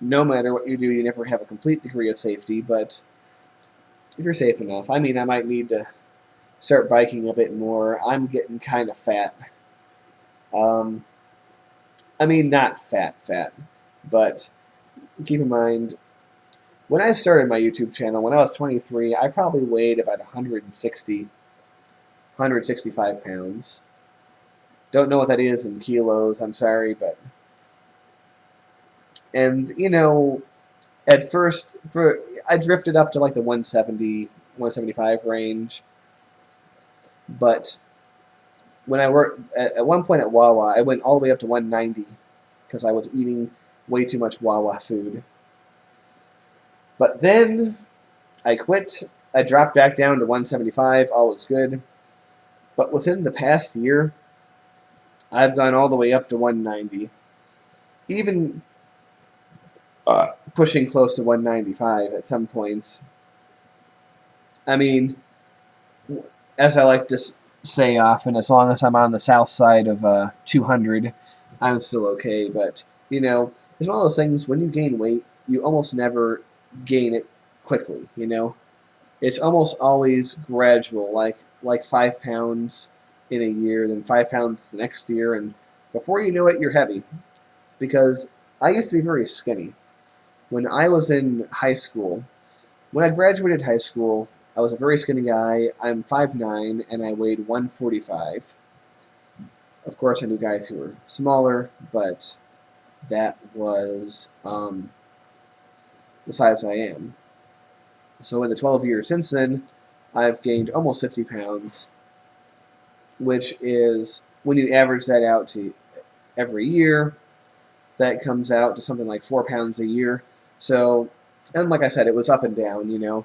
no matter what you do, you never have a complete degree of safety, but if you're safe enough. I mean, I might need to start biking a bit more. I'm getting kind of fat. Um, I mean, not fat, but keep in mind, when I started my YouTube channel, when I was 23, I probably weighed about 160, 165 pounds. Don't know what that is in kilos, I'm sorry, but. And, at first, I drifted up to like the 170, 175 range, but when I worked at one point at Wawa, I went all the way up to 190 because I was eating way too much Wawa food. But then I quit. I dropped back down to 175. All was good. But within the past year, I've gone all the way up to 190, even pushing close to 195 at some points. I mean, as I like to say often, as long as I'm on the south side of 200, I'm still okay. But, it's one of those things, when you gain weight, you almost never gain it quickly. It's almost always gradual, like 5 pounds in a year, then 5 pounds the next year, and before you know it, you're heavy. Because I used to be very skinny. When I was in high school, when I graduated high school, I was a very skinny guy. I'm 5'9", and I weighed 145. Of course, I knew guys who were smaller, but that was the size I am. So in the 12 years since then, I've gained almost 50 pounds, which is, when you average that out to every year, that comes out to something like 4 pounds a year. So, and like I said, it was up and down.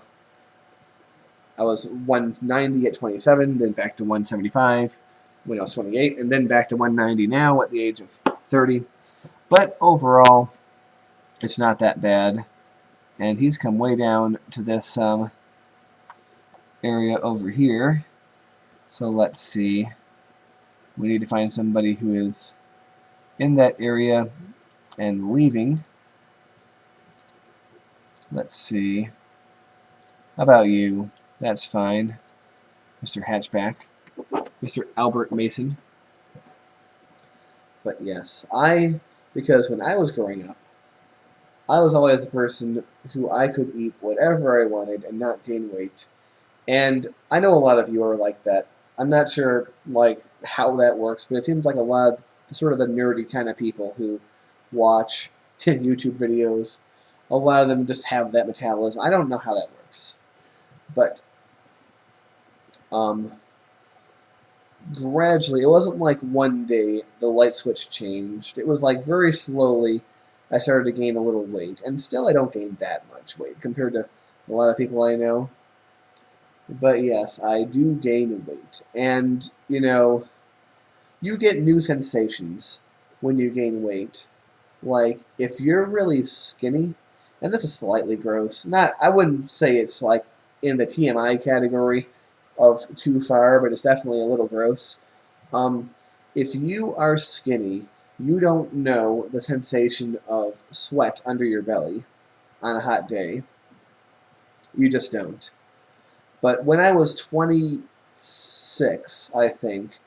I was 190 at 27, then back to 175 when I was 28, and then back to 190 now at the age of 30. But overall, it's not that bad. And he's come way down to this area over here. So let's see. We need to find somebody who is in that area and leaving. Let's see. How about you? That's fine. Mr. Hatchback. Mr. Albert Mason. But yes, because when I was growing up, I was always the person who I could eat whatever I wanted and not gain weight. And I know a lot of you are like that. I'm not sure how that works, but it seems like a lot of sort of the nerdy kind of people who watch YouTube videos, a lot of them just have that metabolism. I don't know how that works, but um, gradually, it wasn't like one day the light switch changed. It was like very slowly I started to gain a little weight, and still I don't gain that much weight compared to a lot of people I know. But yes, I do gain weight. And, you get new sensations when you gain weight. Like, if you're really skinny, and this is slightly gross, I wouldn't say it's like in the TMI category of too far, but it's definitely a little gross. Um, if you are skinny, you don't know the sensation of sweat under your belly on a hot day. You just don't. But when I was 26, I think,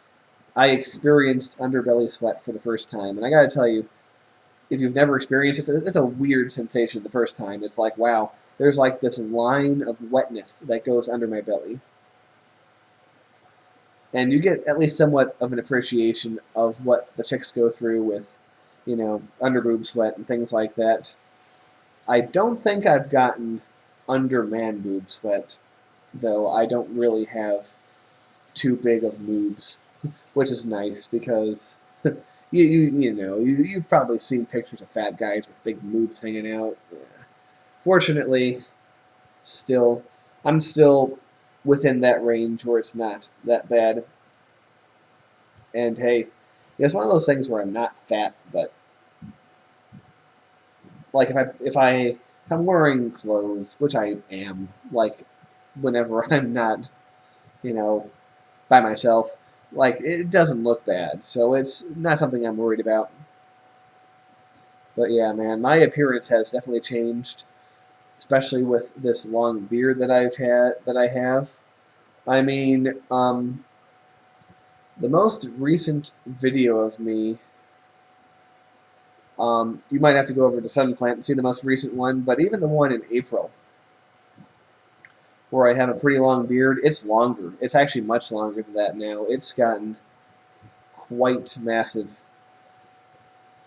I experienced underbelly sweat for the first time. And I gotta tell you, if you've never experienced it, it's a weird sensation the first time. It's like, wow, there's like this line of wetness that goes under my belly. And you get at least somewhat of an appreciation of what the chicks go through with, underboob sweat and things like that. I don't think I've gotten under man boob sweat, though I don't really have too big of moobs, which is nice because you've probably seen pictures of fat guys with big moobs hanging out. Yeah. Fortunately, still I'm still within that range where it's not that bad. And hey, it's one of those things where I'm not fat, but like if I'm wearing clothes, which I am, like whenever I'm not, you know, by myself, like it doesn't look bad, so it's not something I'm worried about. But yeah, man, my appearance has definitely changed, especially with this long beard that I have. I mean, the most recent video of me, you might have to go over to Sunplant and see the most recent one, but even the one in April, where I have a pretty long beard, it's longer. It's actually much longer than that now. It's gotten quite massive.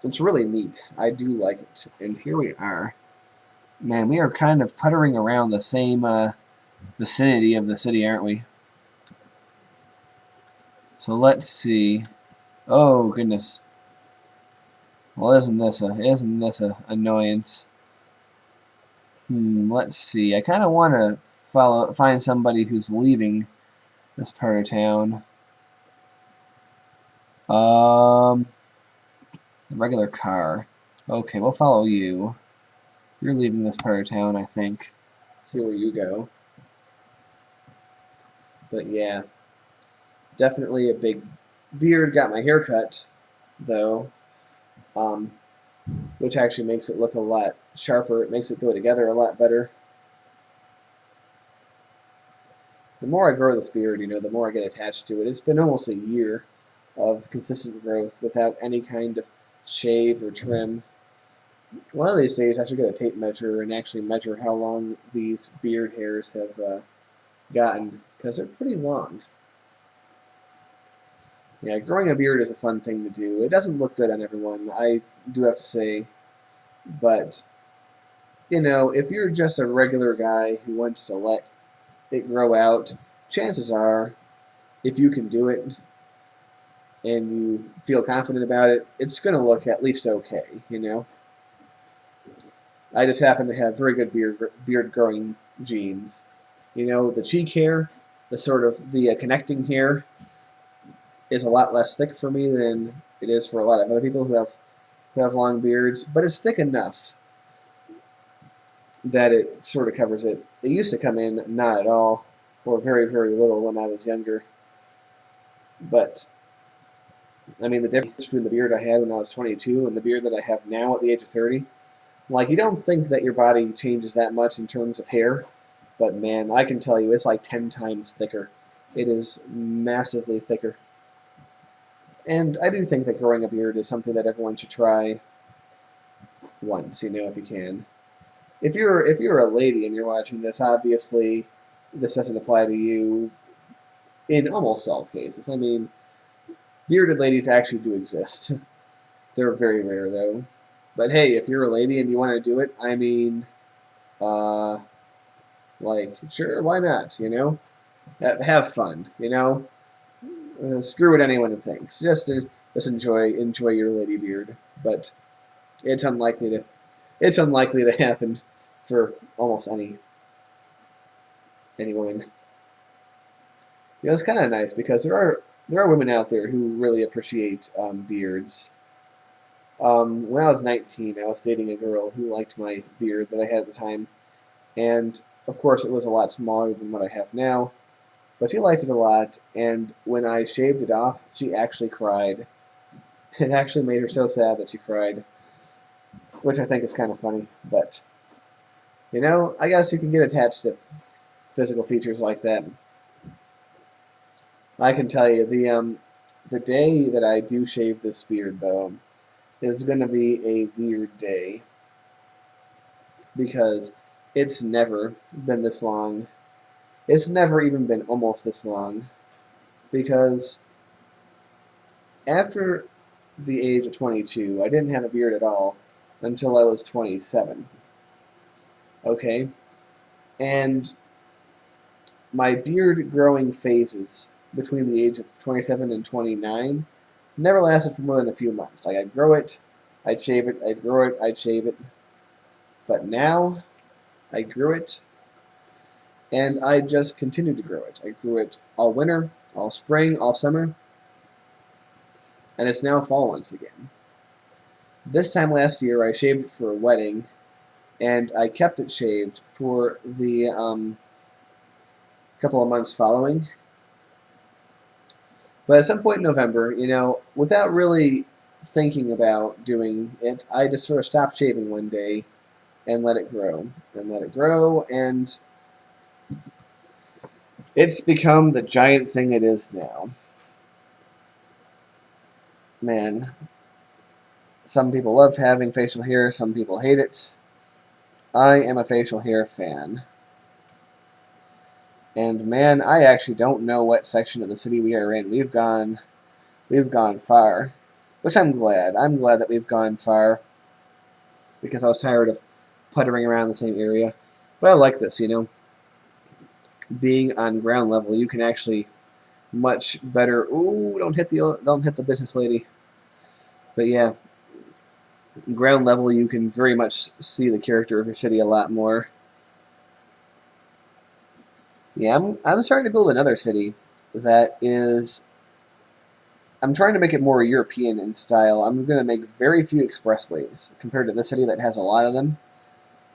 It's really neat. I do like it. And here we are. Man, we are kind of puttering around the same vicinity of the city, aren't we? So let's see. Oh goodness. Well, isn't this a annoyance? Let's see. I kind of want to find somebody who's leaving this part of town. Um, regular car. Okay, we'll follow you. You're leaving this part of town, I think. See where you go. But yeah, definitely a big beard. Got my hair cut, though, which actually makes it look a lot sharper. It makes it go together a lot better. The more I grow this beard, the more I get attached to it. It's been almost a year of consistent growth without any kind of shave or trim. One of these days I should get a tape measure and actually measure how long these beard hairs have gotten, because they're pretty long. Yeah, growing a beard is a fun thing to do. It doesn't look good on everyone, I do have to say, but, if you're just a regular guy who wants to let it grow out, chances are, if you can do it and you feel confident about it, it's going to look at least okay. I just happen to have very good beard growing genes. The cheek hair, the connecting hair, is a lot less thick for me than it is for a lot of other people who have long beards, but it's thick enough that it sort of covers it. It used to come in not at all, or very, very little when I was younger. But, I mean, the difference between the beard I had when I was 22 and the beard that I have now at the age of 30, like, you don't think that your body changes that much in terms of hair, but man, I can tell you, it's like 10 times thicker. It is massively thicker. And I do think that growing a beard is something that everyone should try once, if you can. If you're a lady and you're watching this, obviously this doesn't apply to you in almost all cases. I mean, bearded ladies actually do exist. They're very rare though. But hey, if you're a lady and you want to do it, I mean, sure, why not? Have fun. Screw what anyone thinks. Just enjoy your lady beard. But it's unlikely to happen for almost anyone. It's kind of nice because there are women out there who really appreciate beards. When I was 19, I was dating a girl who liked my beard that I had at the time, and of course it was a lot smaller than what I have now, but she liked it a lot, and when I shaved it off, she actually cried. It actually made her so sad that she cried, which I think is kind of funny, but, I guess you can get attached to physical features like that. I can tell you, the day that I do shave this beard, though, is going to be a weird day because it's never been this long. It's never even been almost this long because after the age of 22, I didn't have a beard at all until I was 27. Okay? And my beard growing phases between the age of 27 and 29 never lasted for more than a few months. Like, I'd grow it, I'd shave it, I'd grow it, I'd shave it. But now, I grew it, and I just continued to grow it. I grew it all winter, all spring, all summer, and it's now fall once again. This time last year, I shaved it for a wedding, and I kept it shaved for the couple of months following. But at some point in November, without really thinking about doing it. I just sort of stopped shaving one day and let it grow and let it grow, and it's become the giant thing it is now. Man, some people love having facial hair, some people hate it. I am a facial hair fan. And man, I actually don't know what section of the city we are in. We've gone far, which I'm glad. I'm glad that we've gone far because I was tired of puttering around the same area. But I like this, being on ground level, you can actually much better. Ooh, don't hit the business lady. But yeah, ground level, you can very much see the character of your city a lot more. Yeah, I'm starting to build another city that is. I'm trying to make it more European in style. I'm going to make very few expressways compared to this city that has a lot of them.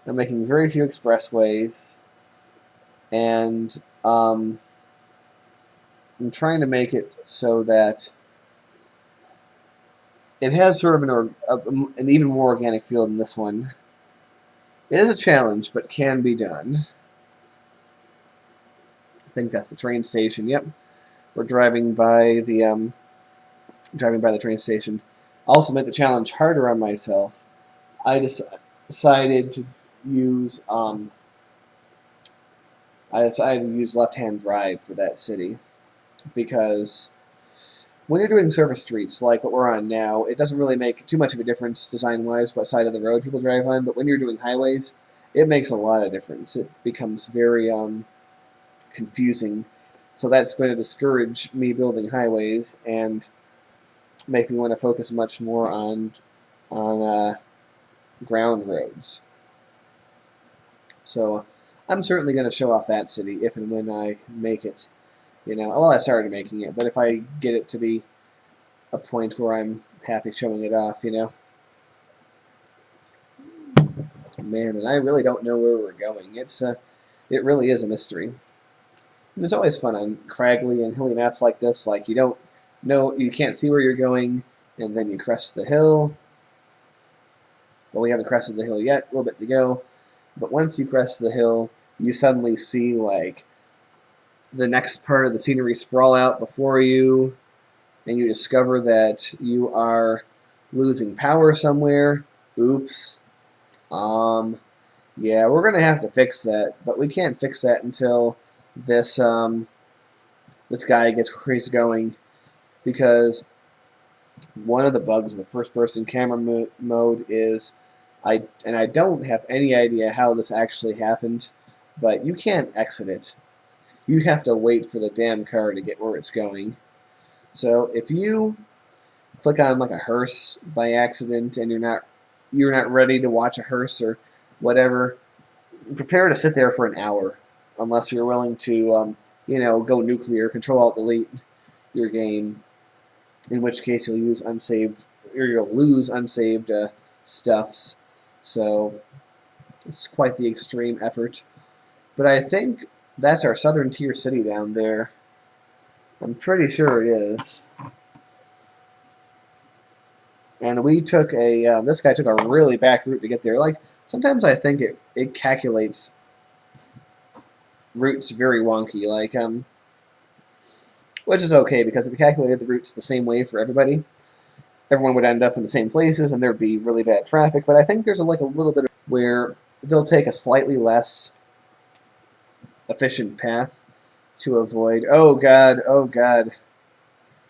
I'm making very few expressways, and I'm trying to make it so that it has sort of an even more organic feel than this one. It is a challenge, but can be done. I think that's the train station. Yep, we're driving by the train station. Also made the challenge harder on myself. I decided to use left-hand drive for that city because when you're doing surface streets like what we're on now, it doesn't really make too much of a difference design-wise what side of the road people drive on. But when you're doing highways, it makes a lot of difference. It becomes very confusing. So that's going to discourage me building highways and make me want to focus much more on ground roads. So I'm certainly going to show off that city if and when I make it. Well, I started making it, but if I get it to be a point where I'm happy showing it off. Man, and I really don't know where we're going. It really is a mystery. And it's always fun on craggly and hilly maps like this. Like you don't know, you can't see where you're going, and then you crest the hill. Well, we haven't crested the hill yet. A little bit to go. But once you crest the hill, you suddenly see like the next part of the scenery sprawl out before you, and you discover that you are losing power somewhere. Oops. Yeah, we're gonna have to fix that, but we can't fix that until this this guy gets where he's going, because one of the bugs of the first-person camera mode is I don't have any idea how this actually happened, but you can't exit it. You have to wait for the damn car to get where it's going. So if you click on like a hearse by accident and you're not ready to watch a hearse or whatever, prepare to sit there for an hour, unless you're willing to go nuclear, control alt delete your game. In which case you'll use unsaved or you'll lose unsaved stuffs. So it's quite the extreme effort. But I think that's our southern tier city down there. I'm pretty sure it is. And we took this guy took a really back route to get there. Like, sometimes I think it calculates routes very wonky. Like, which is okay, because if you calculated the routes the same way for everybody, everyone would end up in the same places and there'd be really bad traffic. But I think there's like a little bit of where they'll take a slightly less efficient path to avoid. Oh god, oh god.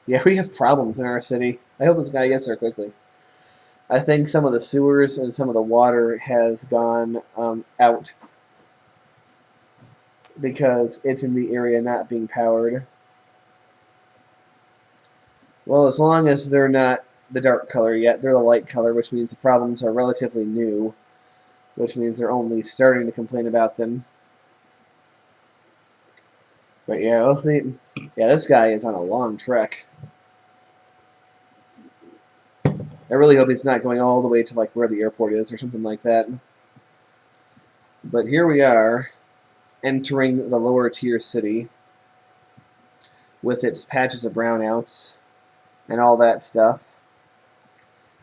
Yeah, we have problems in our city. I hope this guy gets there quickly. I think some of the sewers and some of the water has gone out because it's in the area not being powered. Well, as long as they're not the dark color yet, they're the light color, which means the problems are relatively new, which means they're only starting to complain about them. But yeah, let's see. Yeah, this guy is on a long trek. I really hope he's not going all the way to like where the airport is or something like that. But here we are, entering the lower tier city with its patches of brownouts and all that stuff.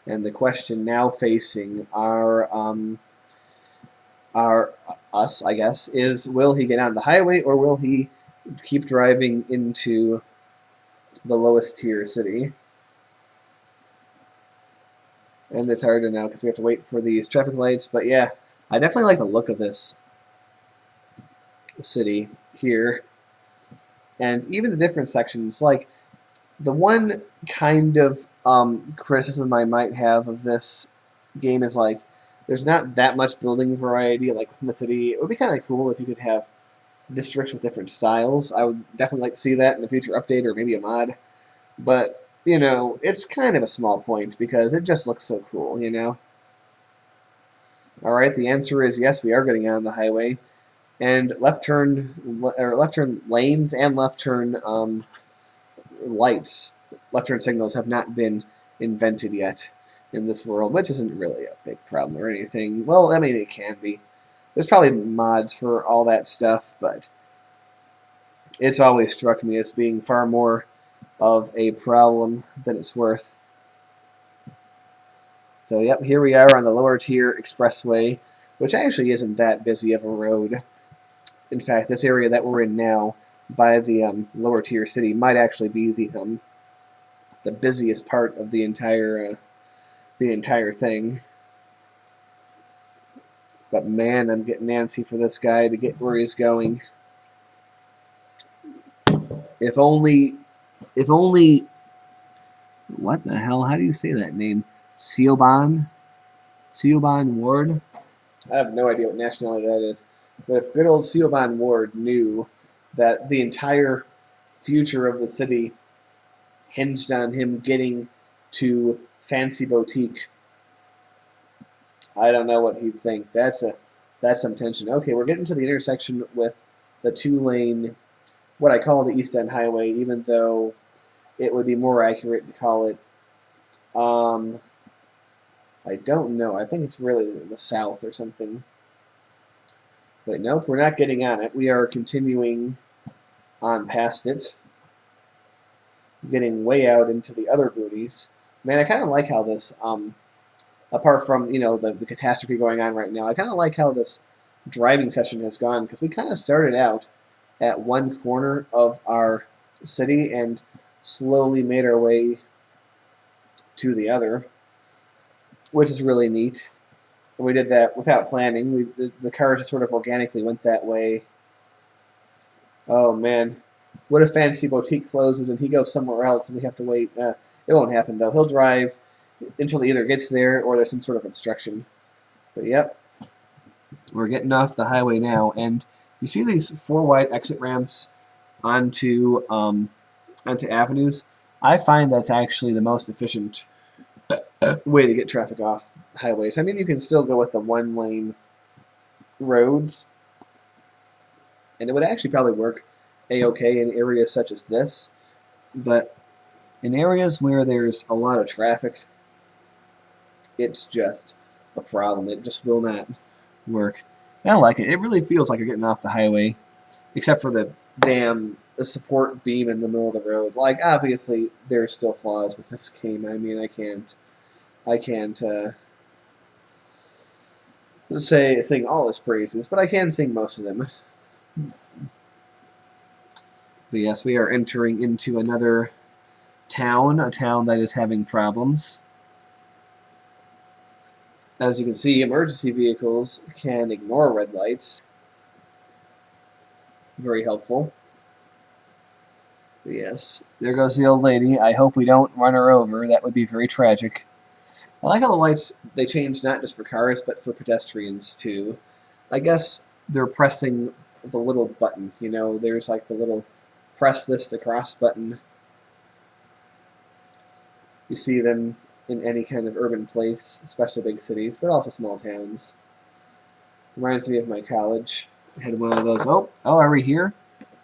And the question now facing our us, I guess, is will he get on the highway or will he keep driving into the lowest tier city? And it's hard to know because we have to wait for these traffic lights. But yeah, I definitely like the look of this city here. And even the different sections, like the one kind of criticism I might have of this game is like there's not that much building variety like within the city. It would be kind of cool if you could have districts with different styles. I would definitely like to see that in a future update or maybe a mod. But, you know, it's kind of a small point because it just looks so cool, you know? Alright, the answer is yes, we are getting on the highway. And left turn lanes and left turn lights, left turn signals have not been invented yet in this world, which isn't really a big problem or anything. Well, I mean, it can be. There's probably mods for all that stuff, but it's always struck me as being far more of a problem than it's worth. So, yep, here we are on the lower tier expressway, which actually isn't that busy of a road. In fact, this area that we're in now by the lower tier city might actually be the busiest part of the entire thing. But man, I'm getting antsy for this guy to get where he's going. If only, what the hell? How do you say that name? Siobhan Ward? I have no idea what nationality that is. But if good old Siobhan Ward knew that the entire future of the city hinged on him getting to Fancy Boutique, I don't know what he'd think. That's some tension. Okay, we're getting to the intersection with the two-lane, what I call the East End Highway, even though it would be more accurate to call it, I don't know. I think it's really the south or something. But nope, we're not getting on it. We are continuing on past it, getting way out into the other booties. Man, I kind of like how this, apart from, you know, the catastrophe going on right now, I kind of like how this driving session has gone, because we kind of started out at one corner of our city and slowly made our way to the other, which is really neat. And we did that without planning. The cars just sort of organically went that way. Oh man, what if Fancy Boutique closes and he goes somewhere else and we have to wait? It won't happen though. He'll drive until he either gets there or there's some sort of obstruction. But yep, we're getting off the highway now, and you see these 4 wide exit ramps onto avenues. I find that's actually the most efficient way to get traffic off highways. I mean, you can still go with the 1-lane roads, and it would actually probably work a-okay in areas such as this, but in areas where there's a lot of traffic, it's just a problem. It just will not work. And I like it. It really feels like you're getting off the highway, except for the support beam in the middle of the road. Like, obviously, there's still flaws with this game. I mean, I can't sing all its praises, but I can sing most of them. But yes, we are entering into another town, a town that is having problems. As you can see, emergency vehicles can ignore red lights. Very helpful. But yes, there goes the old lady. I hope we don't run her over. That would be very tragic. I like how the lights, they change not just for cars, but for pedestrians too. I guess they're pressing the little button, you know, there's like the little press this to cross button. You see them in any kind of urban place, especially big cities, but also small towns. Reminds me of my college. I had one of those. Oh, are we here?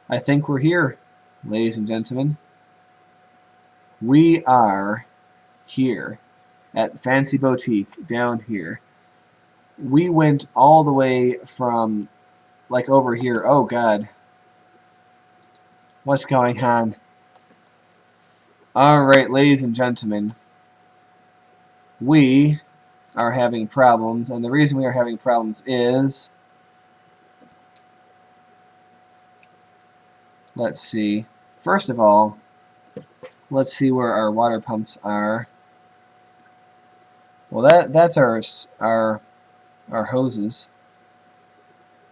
I think we're here, ladies and gentlemen. We are here at Fancy Boutique down here. We went all the way from like over here. Oh God, what's going on? All right, ladies and gentlemen, we are having problems, and the reason we are having problems is, let's see, first of all, let's see where our water pumps are. Well, that's our hoses.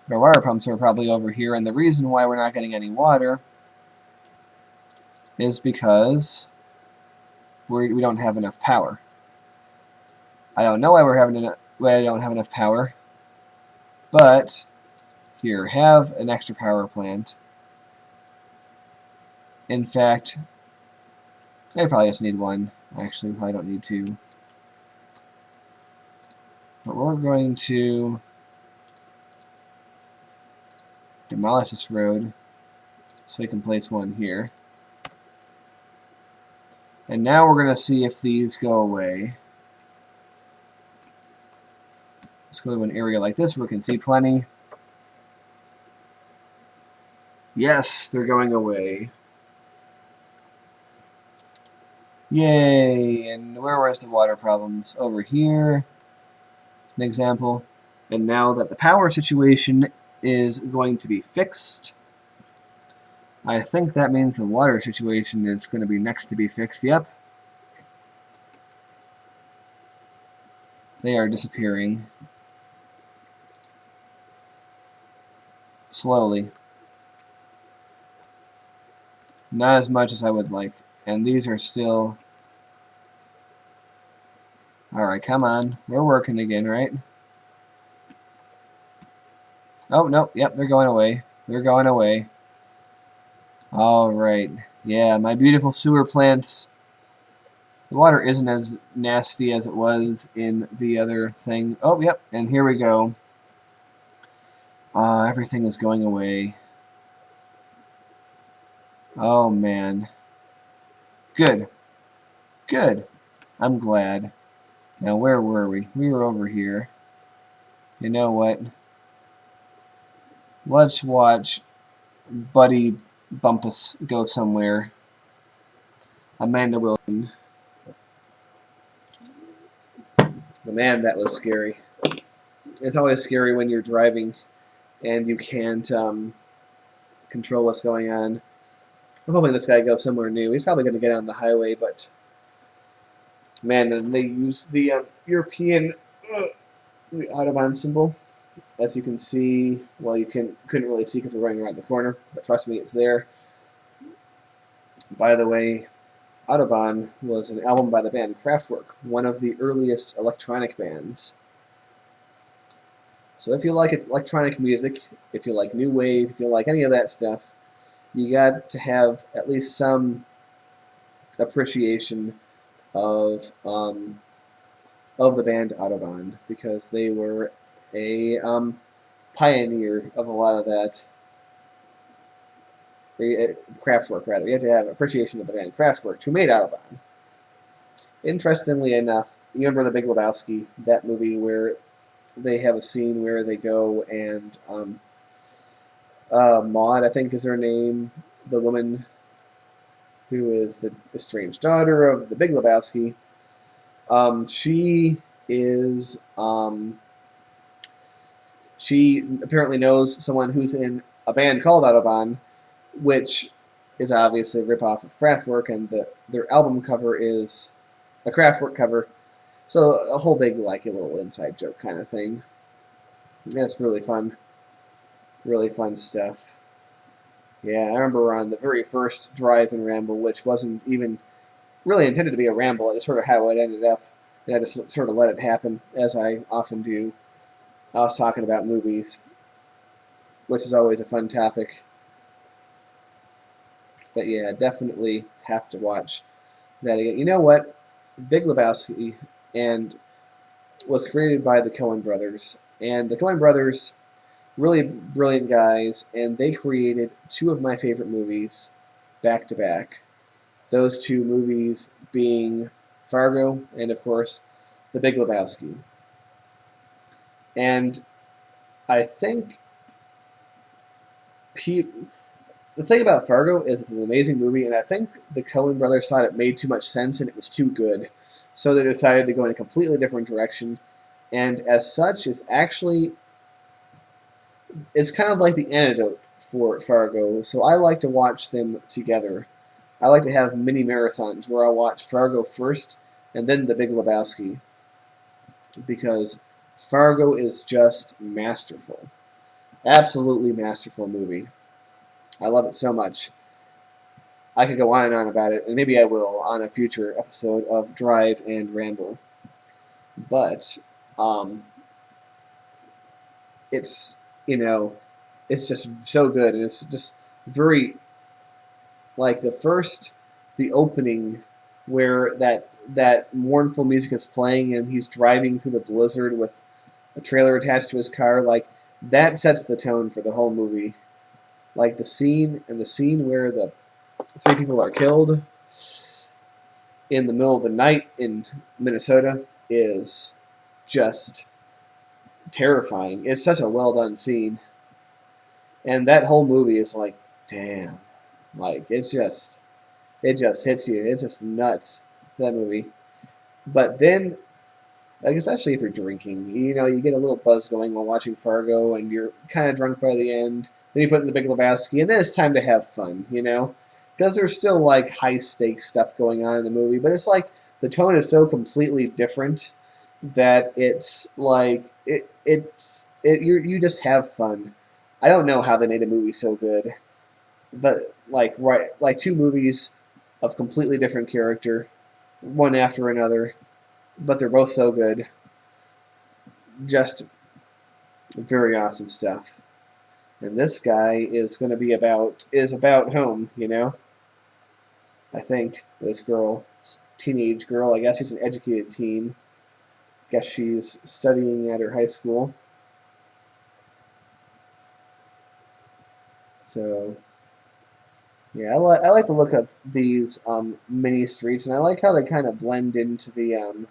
Our water pumps are probably over here, and the reason why we're not getting any water is because we don't have enough power. I don't know why I don't have enough power, but here, have an extra power plant. In fact, I probably just need one. Actually, probably don't need two. But we're going to demolish this road so we can place one here. And now we're going to see if these go away. Let's go to an area like this where we can see plenty. Yes, they're going away. Yay! And where was the water problems? Over here. It's an example. And now that the power situation is going to be fixed, I think that means the water situation is going to be next to be fixed. Yep. They are disappearing. Slowly. Not as much as I would like. And these are still... Alright, come on. We're working again, right? Oh, no. Yep, they're going away. They're going away. Alright. Yeah, my beautiful sewer plants. The water isn't as nasty as it was in the other thing. Oh, yep, and here we go. Everything is going away. Oh, man. Good. Good. I'm glad. Now, where were we? We were over here. You know what? Let's watch Buddy Bumpus go somewhere. Amanda Wilson. But man, that was scary. It's always scary when you're driving and you can't control what's going on. I'm hoping this guy goes somewhere new. He's probably going to get on the highway, but man, and they use the European the Autobahn symbol. As you can see, well, you couldn't really see because we're running around the corner, but trust me, it's there. By the way, Autobahn was an album by the band Kraftwerk, one of the earliest electronic bands. So if you like electronic music, if you like new wave, if you like any of that stuff, you got to have at least some appreciation of the band Autobahn, because they were a pioneer of a lot of that. Kraftwerk, rather. You have to have appreciation of the band Kraftwerk, who made Autobahn. Interestingly enough, you remember The Big Lebowski, that movie where they have a scene where they go and Maud, I think is her name, the woman who is the estranged daughter of the Big Lebowski. She is she apparently knows someone who's in a band called Autobahn, which is obviously a ripoff of Kraftwerk, and their album cover is a Kraftwerk cover. So a whole big, like, a little inside joke kind of thing. That's really fun. Really fun stuff. Yeah, I remember on the very first drive in Ramble, which wasn't even really intended to be a ramble, it's sort of how it ended up. And I just sort of let it happen, as I often do. I was talking about movies, which is always a fun topic. But yeah, definitely have to watch that again. You know what? Big Lebowski and was created by the Coen brothers, and the Coen brothers, really brilliant guys, and they created two of my favorite movies back to back. Those two movies being Fargo and, of course, The Big Lebowski. And I think the thing about Fargo is it's an amazing movie, and I think the Coen brothers thought it made too much sense and it was too good. So they decided to go in a completely different direction, and as such, it's kind of like the antidote for Fargo. So I like to watch them together. I like to have mini marathons where I watch Fargo first and then The Big Lebowski, because Fargo is just masterful. Absolutely masterful movie. I love it so much. I could go on and on about it, and maybe I will on a future episode of Drive and Ramble. But um, it's you know, it's just so good, and it's just very like the opening where that mournful music is playing, and he's driving through the blizzard with a trailer attached to his car. Like that sets the tone for the whole movie. Like the scene where the three people are killed in the middle of the night in Minnesota is just terrifying. It's such a well done scene, and that whole movie is like, damn, like it just hits you. It's just nuts, that movie. But then, like especially if you're drinking, you get a little buzz going while watching Fargo, and you're kind of drunk by the end. Then you put in The Big Lebowski, and then it's time to have fun. Because there's still like high stakes stuff going on in the movie, but it's like the tone is so completely different that it's like you just have fun. I don't know how they made a movie so good, but like two movies of completely different character, one after another, but they're both so good. Just very awesome stuff. And this guy is going to be about home. I think this girl, teenage girl, I guess she's an educated teen. Guess she's studying at her high school. So yeah, I like the look of these mini streets, and I like how they kind of blend into the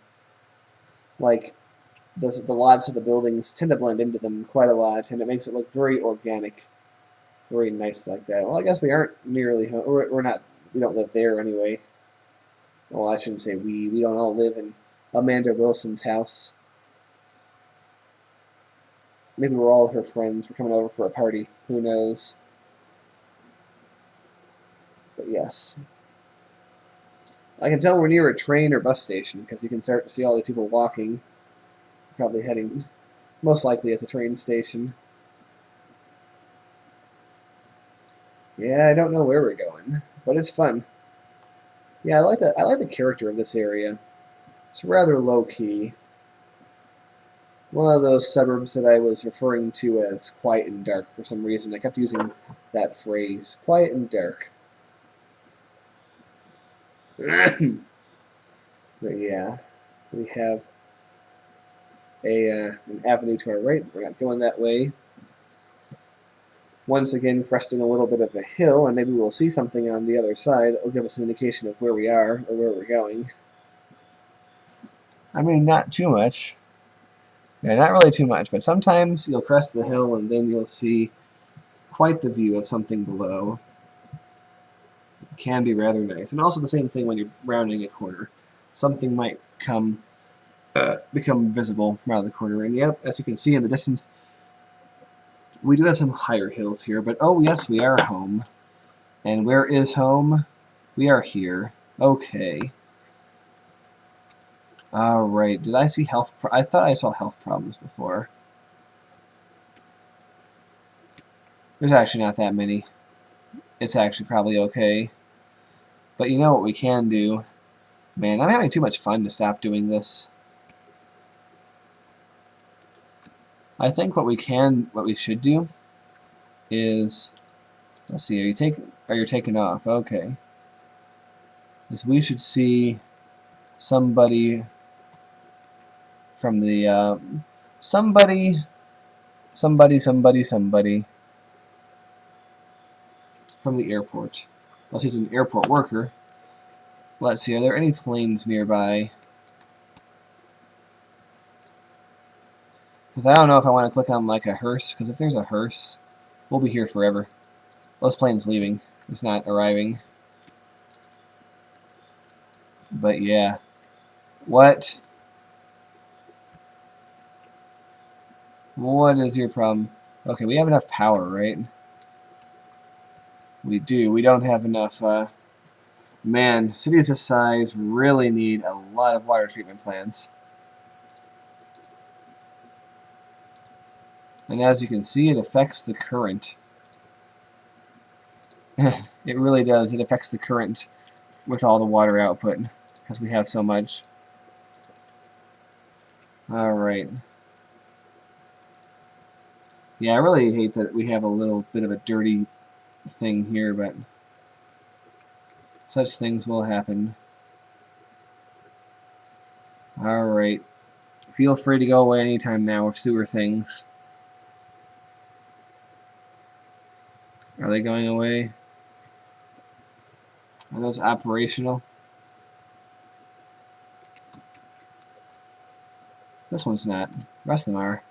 like the lots of the buildings tend to blend into them quite a lot, and it makes it look very organic, very nice like that. Well, I guess we aren't nearly home. We're not. We don't live there anyway. Well, I shouldn't say we. We don't all live in Amanda Wilson's house. Maybe we're all her friends. We're coming over for a party. Who knows? But yes. I can tell we're near a train or bus station because you can start to see all these people walking. Probably heading, most likely at the train station. Yeah, I don't know where we're going, but it's fun. Yeah, I like the character of this area. It's rather low key. One of those suburbs that I was referring to as quiet and dark for some reason. I kept using that phrase, quiet and dark. But yeah, we have an avenue to our right. We're not going that way. Once again, cresting a little bit of a hill, and maybe we'll see something on the other side that will give us an indication of where we are or where we're going. I mean, not too much. Yeah, not really too much, but sometimes you'll crest the hill and then you'll see quite the view of something below. It can be rather nice. And also the same thing when you're rounding a corner. Something might become visible from out of the corner. And yep, as you can see in the distance, we do have some higher hills here, but oh yes, we are home. And where is home? We are here. Okay. Alright, did I see I thought I saw health problems before. There's actually not that many. It's actually probably okay. But you know what we can do? Man, I'm having too much fun to stop doing this. I think what we should do is, let's see, are you taking off? Okay. Is we should see somebody from the, somebody from the airport. Well, she's an airport worker. Let's see, are there any planes nearby? Because I don't know if I want to click on like a hearse, because if there's a hearse, we'll be here forever. Well, this plane's leaving. It's not arriving. But yeah. What? What is your problem? Okay, we have enough power, right? We do. We don't have enough, man, cities this size really need a lot of water treatment plants. And as you can see, it affects the current. It really does. It affects the current with all the water output because we have so much. Alright. Yeah, I really hate that we have a little bit of a dirty thing here, but such things will happen. Alright. Feel free to go away anytime now with sewer things. Are they going away? Are those operational? This one's not. The rest of them are.